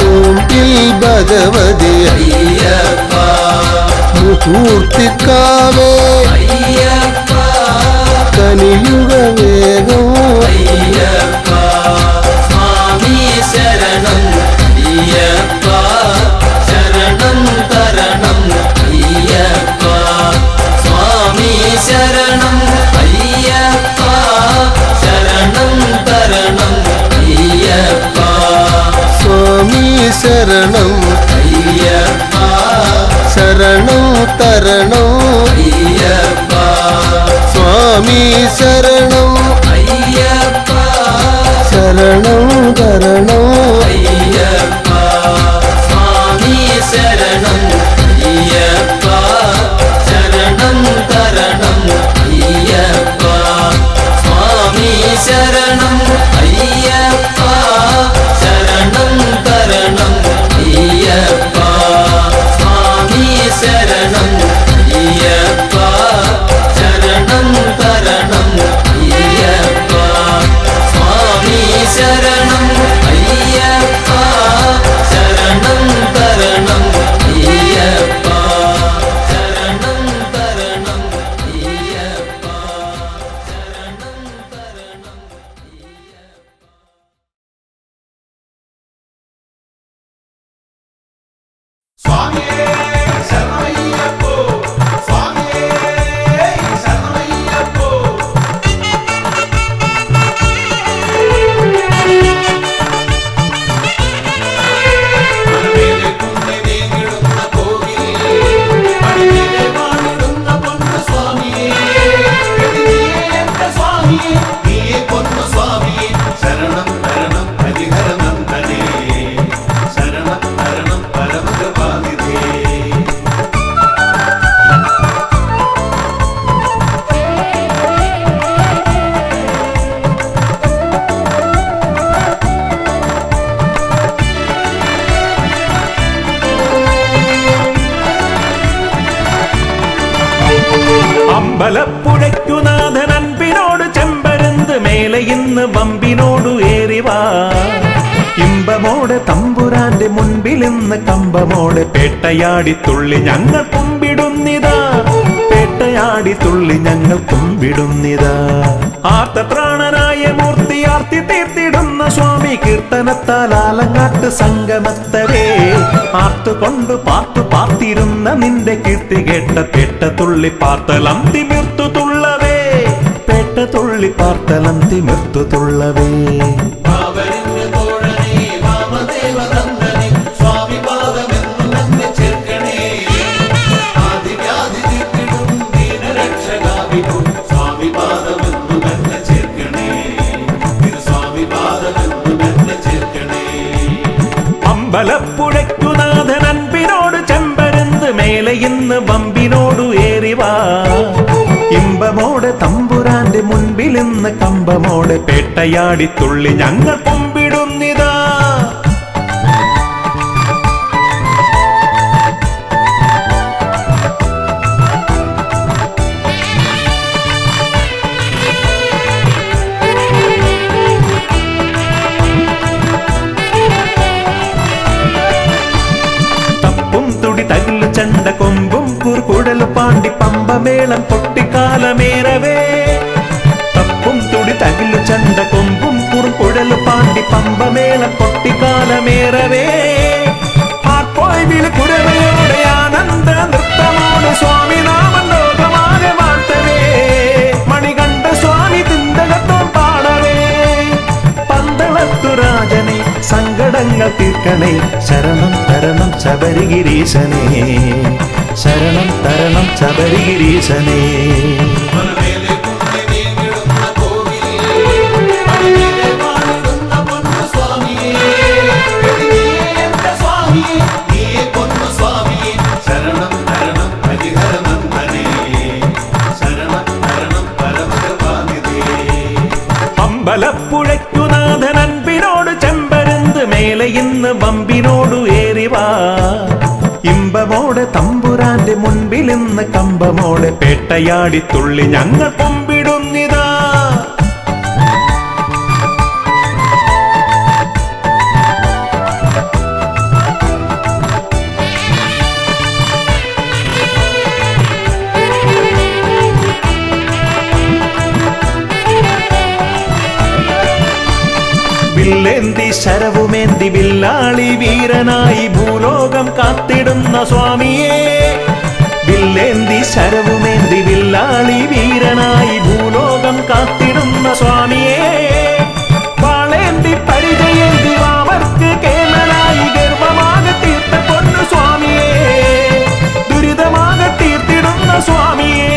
ഓംകിൽ ഭഗവതി അയ്യപ്പ മുഹൂർത്തിക്കാവേ അയ്യപ്പ കനിയുക വേഗം അയ്യപ്പ സ്വാമി ശരണം അയ്യപ്പ ശരണം തരണം അയ്യപ്പ സ്വാമി ശരണം അയ്യപ്പ ശരണം തരണം അയ്യപ്പ സ്വാമി ശരണം അയ്യപ്പ ശരണം തരണം അയ്യപ്പ സ്വാമി ശരണം അയ്യപ്പ ശരണം തരണം അയ്യപ്പ സ്വാമി ശരണം അയ്യപ്പ ശരണം തരണം അയ്യപ്പ സ്വാമി ശരണം അയ്യപ്പ ശരണം തരണം അയ്യപ്പ സ്വാമി ശരണം അയ്യപ്പ ശരണം തരണം അമ്പലപ്പുഴയ്ക്കുനാഥൻ അൻപിനോട് ചെമ്പരുന്ത് മേലെ ഇന്ന് വമ്പിനോടു ഏറിവാ ഇമ്പമോടെ തമ്പുരാന്റെ മുൻപിൽ ഇന്ന് കമ്പമോടെ പേട്ടയാടി തുള്ളി ഞങ്ങൾ കുമ്പിടുന്നിതാ പേട്ടയാടി തുള്ളി ഞങ്ങൾ കുമ്പിടുന്നിതാ ആർത്തത്രാണനായ മൂർത്തി ആർത്തി തീർത്തിടുന്ന സ്വാമി കീർത്തനത്താൽ ആലങ്ങാട്ട് സംഗമത്തവേ ആർത്തുകൊണ്ട് പാർത്തിരുന്ന നിന്റെ കീർത്തി കേട്ട പേട്ട തുള്ളി പാർത്തലം തിമിർത്തു തുള്ളവേ പേട്ട തുള്ളി പാർത്തലം തിമിർത്തു തുള്ളവേ പാവരിന്റെ തോഴനേ വാമദേവനന്ദനേ സ്വാമി പാദമെന്നു തന്നെ ചേർക്കണേ ആദിവ്യാധി തീർത്തിടും ദീനരക്ഷകാവിധു സ്വാമി പാദമെന്നു തന്നെ ചേർക്കണേ സ്വാമി പാദമെന്നു തന്നെ ചേർക്കണേ അമ്പലപ്പുഴയ്ക്കുനാഥൻ അൻപിനോട് ചെമ്പരുന്ത് മേലെ ഇന്ന് വമ്പിനോടു ഏറിവാ ഇമ്പമോടെ തമ്പുരാന്റെ മുൻപിൽ ഇന്ന് കമ്പമോടെ പേട്ടയാടി തുള്ളി ഞങ്ങൾ കുമ്പിടുന്നിതാ തപ്പും തുടി തകിലു ചണ്ട കൊമ്പും കുറുകുഴലു പാണ്ടി പമ്പമേളം പൊട്ടിക്കാലമേറവേ തപ്പും തുടി തകിലു ചണ്ട കൊമ്പും കുറുകുഴലു പാണ്ടി പമ്പമേളം പൊട്ടിക്കാലമേറവേ ആർപ്പോയ് വിളി കുരവയോടെ ആനന്ദ നൃത്തമോട് സ്വാമി നാമം ലോകമാകെ വാഴ്ത്തവേ മണികണ്ഠ സ്വാമി തിന്തകത്തോം പാടവേ പന്തളത്തു രാജനെ സങ്കടങ്ങൾ തീർക്കണേ ശരണം തരണം ശബരിഗിരീശനേ ശരണം തരണം ശബരിഗിരീശനേ മലമേലെ കുന്നിൽ നീങ്ങിടുന്ന കോവിലേ മണിമേലെ വാണിടുന്ന പൊന്നു സ്വാമിയേ നീയേ എന്റെ സ്വാമിയേ നീയേ പൊന്നു സ്വാമിയേ ശരണം തരണം ഹരിഹരനന്ദനേ ശരണം തരണം പരമകൃപാനിധേ അമ്പലപ്പുഴയ്ക്കുനാഥൻ അൻപിനോട് ചെമ്പരുന്ത് മേലെ ഇന്ന് വമ്പിനോടു ഏറിവാ ഇമ്പമോടെ തമ്പുരാന്റെ മുൻപിൽ ഇന്ന് കമ്പമോടെ പേട്ടയാടി തുള്ളി ഞങ്ങൾ കുമ്പിടുന്നിതാ വില്ലേന്തി ശരവുമേന്തി വില്ലാളി വീരനായി ഭൂലോകം കാത്തിടുന്ന സ്വാമിയേ വില്ലേന്തി ശരവുമേന്തി വില്ലാളി വീരനായി ഭൂലോകം കാത്തിടുന്ന സ്വാമിയേ വാളേന്തി പരിചയേന്തി വാവർക്ക് കേമനായി ഗർഭമാകെ തീർത്ത പൊന്നു സ്വാമിയേ ദുരിതമാകെ തീർത്തിടുന്ന സ്വാമിയേ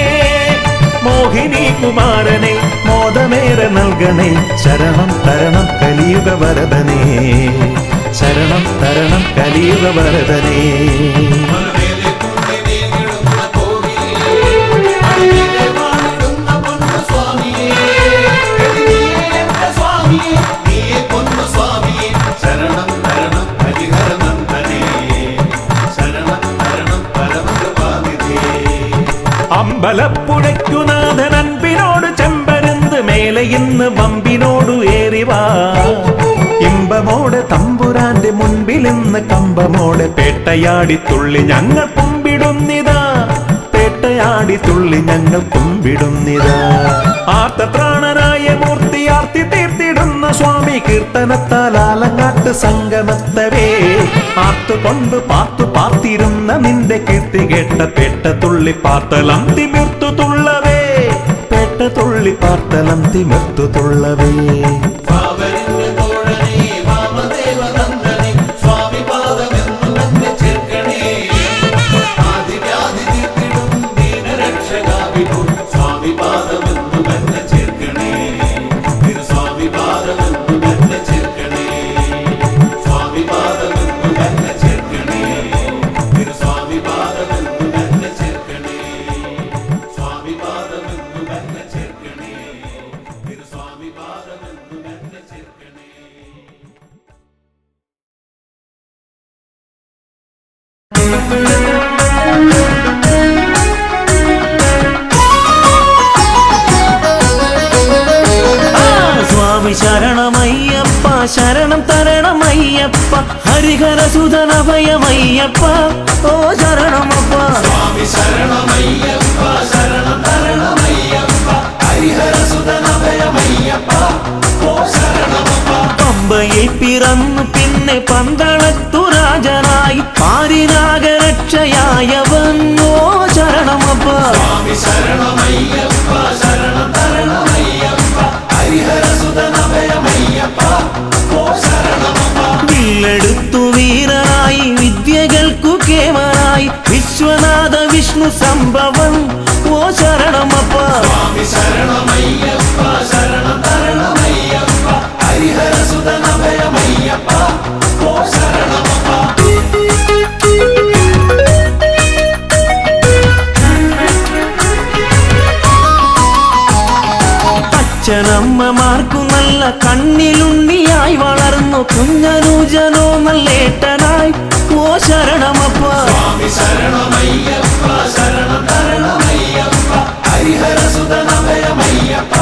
മോഹിനി കുമാരനെ മോദമേറെ നൽകണേ ശരണം തരണം കലിയുഗ വരദനേ ശരണം തരണം കലിയുഗ വരദനേ മലമേലെ കുന്നിൽ നീങ്ങിടുന്ന കോവിലേ മണിമേലെ വാണിടുന്ന പൊന്നു സ്വാമിയേ നീയേ എന്റെ സ്വാമിയേ നീയേ പൊന്നു സ്വാമിയേ ശരണം തരണം ഹരിഹരനന്ദനേ ശരണം തരണം പരമകൃപാനിധേ അമ്പലപ്പുഴയ്ക്കുനാഥൻ അൻപിനോട് ചെമ്പരുന്ത് മേലെ ഇന്ന് വമ്പിനോടു ഏറിവാ ഇമ്പമോടെ തമ്പുരാന്റെ മുൻപിൽ ഇന്ന് കമ്പമോടെ പേട്ടയാടി തുള്ളി ഞങ്ങൾ കുമ്പിടുന്നിതാ പേട്ടയാടി തുള്ളി ഞങ്ങൾ കുമ്പിടുന്നിതാ ആർത്തത്രാണനായ മൂർത്തി ആർത്തി തീർത്തിടുന്ന സ്വാമി കീർത്തനത്താൽ ആലങ്ങാട്ട് സംഗമത്തവേ ആർത്തുകൊണ്ട് പാർത്തിരുന്ന നിന്റെ കീർത്തി കേട്ട പേട്ട തുള്ളി പാർത്തലം തിമിർത്തു തുള്ളവേ പേട്ട തുള്ളി പാർത്തലം തിമിർത്തു തുള്ളവേ പാവരിന്റെ തോഴനേ വാമദേവനന്ദനേ സ്വാമി പാദമെന്നു തന്നെ ചേർക്കണേ ആദിവ്യാധി തീർത്തിടും ദീനരക്ഷകാവിധു സ്വാമി പാദമെന്നു തന്നെ ചേർക്കണേ സ്വാമി പാദമെന്നു തന്നെ ചേർക്കണേ സ്വാമി പാദമെന്നു തന്നെ ചേർക്കണേ സ്വാമി പാദമെന്നു തന്നെ ചേർക്കണേ സ്വാമി പാദമെന്നു തന്നെ ചേർക്കണേ സ്വാമി പാദമെന്നു തന്നെ ചേർക്കണേ ശരണമയ്യപ്പ ശരണം തരണമയ്യപ്പ ഹരിഹരസുതനഭയമയ്യപ്പ ഓ ശരണമപ്പ സ്വാമി ശരണമയ്യപ്പ ശരണം തരണമയ്യപ്പ ഹരിഹരസുതനഭയമയ്യപ്പ ഓ ശരണമപ്പ പമ്പയിൽ പിറന്നു പിന്നെ പന്തളത്തു രാജനായി പാരിനാഗരക്ഷയായവൻ ഓ ശരണമപ്പ സ്വാമി ശരണമയ്യപ്പ ശരണം തരണമയ്യപ്പ ഹരിഹരസുതനഭയമയ്യപ്പ ഓ ശരണമപ്പ വില്ലെടുത്തു വീരനായി വിദ്യകൾക്കു കേമനായി വിശ്വനാഥ വിഷ്ണു സംഭവം ഓ ശരണമപ്പ സ്വാമി ശരണമയ്യപ്പ ശരണം തരണമയ്യപ്പ ഹരിഹരസുതനഭയമയ്യപ്പ ഓ ശരണമപ്പ അച്ഛനമ്മമാർക്കു നല്ല കണ്ണിലുണ്ണിയായി വളർന്നു കുഞ്ഞനൂജനോ നല്ലേട്ടനായി ഓ ശരണമപ്പ സ്വാമി ശരണമയ്യപ്പ ശരണം തരണമയ്യപ്പ ഹരിഹരസുതനഭയമയ്യപ്പ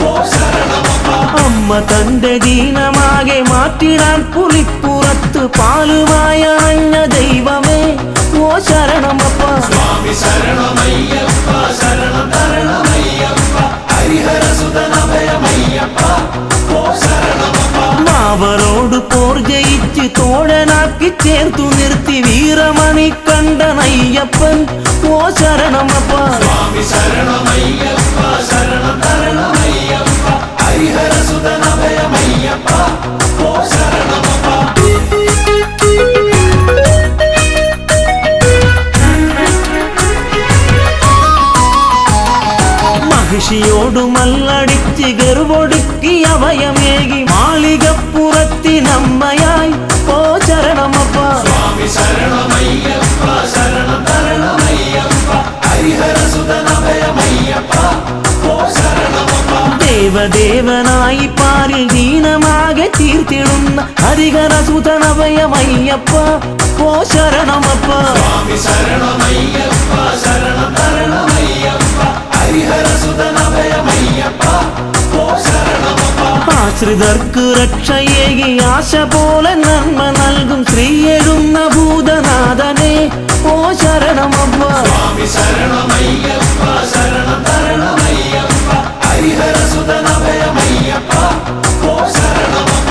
ഓ ശരണമപ്പ അമ്മ തന്റെ ദീനമാകെ മാറ്റിടാൻ പുലിപ്പുറത്ത് പാലുമായ അഞ്ഞ ദൈവമേ ഓ ശരണമപ്പ സ്വാമി ശരണമയ്യപ്പ ശരണം തരണമയ്യപ്പ ഹരിഹരസുതനഭയമയ്യപ്പ ഓ ശരണമപ്പ മാവരോട് പോർ ജയിച്ച് തോഴനാക്കി ചേർത്തു നിർത്തി വീരമണി കണ്ടനയ്യപ്പൻ ഓ ശരണമപ്പ സ്വാമി ശരണമയ്യപ്പ ശരണം തരണമയ്യപ്പ ഹരിഹരസുതനഭയമയ്യപ്പ ഓ ശരണമപ്പ മഹിഷിയോടു മല്ലടിച്ച് ഗർവൊടുക്കി അഭയമേകി മാളികപ്പുറത്തിനമ്മയായി ഓ ശരണമപ്പ സ്വാമി ശരണമയ്യപ്പ ശരണം തരണമയ്യപ്പ ഹരിഹരസുതനഭയമയ്യപ്പ ഓ ശരണമപ്പ ദേവദേവനായി പാരിൽ ദീനമാകെ തീർത്തിടുന്ന ഹരിഹരസുതനഭയമയ്യപ്പ ഓ ശരണമപ്പ സ്വാമി ശരണമയ്യപ്പ ശരണം തരണമയ്യപ്പ ഹരിഹരസുതനഭയമയ്യപ്പ ഓ ശരണമപ്പ ആശ്രിതർക്ക് രക്ഷയേകി ആശ പോലെ നന്മ നൽകും ശ്രീയെഴുന്ന ഭൂതനാഥനെ ഓ ശരണമപ്പ സ്വാമി ശരണമയ്യപ്പ ശരണം തരണമയ്യപ്പ ഹരിഹരസുതനഭയമയ്യപ്പ ഓ ശരണമപ്പ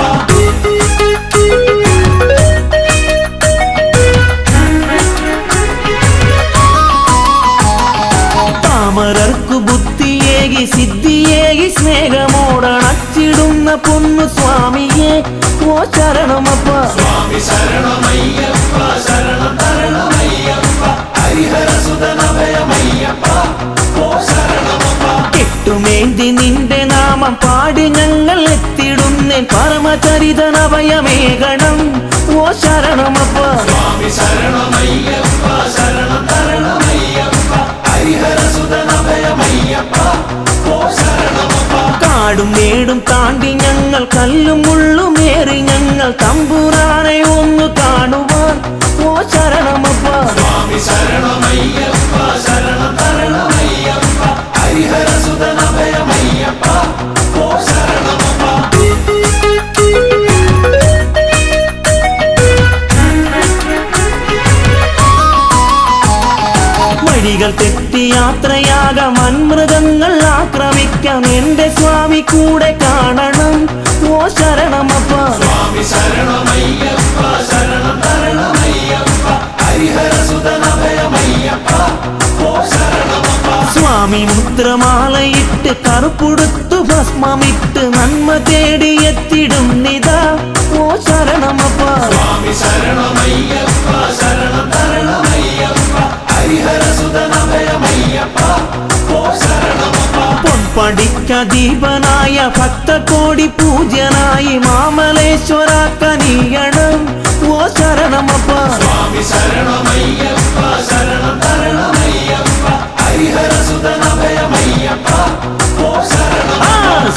താമരർക്കു ബുദ്ധിയേകി സിദ്ധിയേകി സ്നേഹമോടണച്ചിടുന്ന പൊന്നു സ്വാമിയെ ഓ ശരണമപ്പ സ്വാമി ശരണമയ്യപ്പ ശരണം തരണമയ്യപ്പ ഹരിഹരസുതനഭയമയ്യപ്പ ഓ ശരണമപ്പ കെട്ടുമേന്തി നിന്റെ നാമം പാടി ഞങ്ങൾ എത്തിടുന്നേൻ പരമചരിതനഭയമേകണം ഓ ശരണമപ്പ സ്വാമി ശരണമയ്യപ്പ ശരണം തരണമയ്യപ്പ ഹരിഹരസുതനഭയമയ്യപ്പ ഓ ശരണമപ്പ കാടും മേടും താണ്ടി ഞങ്ങൾ കല്ലും മുള്ളുമേറി ഞങ്ങൾ തമ്പുരാനെ ഒന്ന് കാണുവാൻ ഓ ശരണമപ്പ സ്വാമി ശരണമയ്യപ്പ ശരണം തരണമയ്യപ്പ ഹരിഹരസുതനഭയമയ്യപ്പ ഓ ശരണമപ്പ വഴികൾ തെറ്റി യാത്രയാകാം വൻമൃഗങ്ങൾ ആക്രമിക്കാം എന്റെ സ്വാമി കൂടെ കാണണം ഓ ശരണമപ്പ സ്വാമി ശരണമയ്യപ്പ ശരണം തരണമയ്യപ്പ ഹരിഹരസുതനഭയമയ്യപ്പ ഓ ശരണമപ്പ സ്വാമി മുദ്രമാലയിട്ട് കറുപ്പുടുത്തു ഭസ്മമിട്ട് നന്മ തേടിയെത്തിടും നിതാ ഓ ശരണമപ്പ സ്വാമി ശരണമയ്യപ്പ ശരണം തരണമയ്യപ്പ ഹരിഹരസുതനഭയമയ്യപ്പ ഓ ശരണമപ്പ പൊൻപടിക്കദീപനായ ഭക്തകോടി പൂജ്യനായി മാമലേശ്വര കനിയണം ഓ ശരണമപ്പ സ്വാമി ശരണമയ്യപ്പ ശരണം തരണമയ്യപ്പ ഹരിഹരസുതനഭയമയ്യപ്പ ഓ ശരണമപ്പ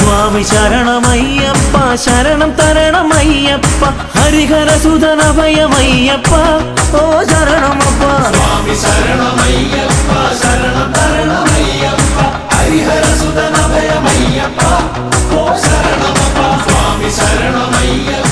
സ്വാമി ശരണമയ്യപ്പ ശരണം തരണമയ്യപ്പ ഹരിഹരസുതനഭയമയ്യപ്പ ഓ ശരണമപ്പ സ്വാമി ശരണമയ്യപ്പ ശരണം തരണമയ്യപ്പ ഹരിഹരസുതനഭയമയ്യപ്പ ഓ ശരണമപ്പ അയ്യപ്പ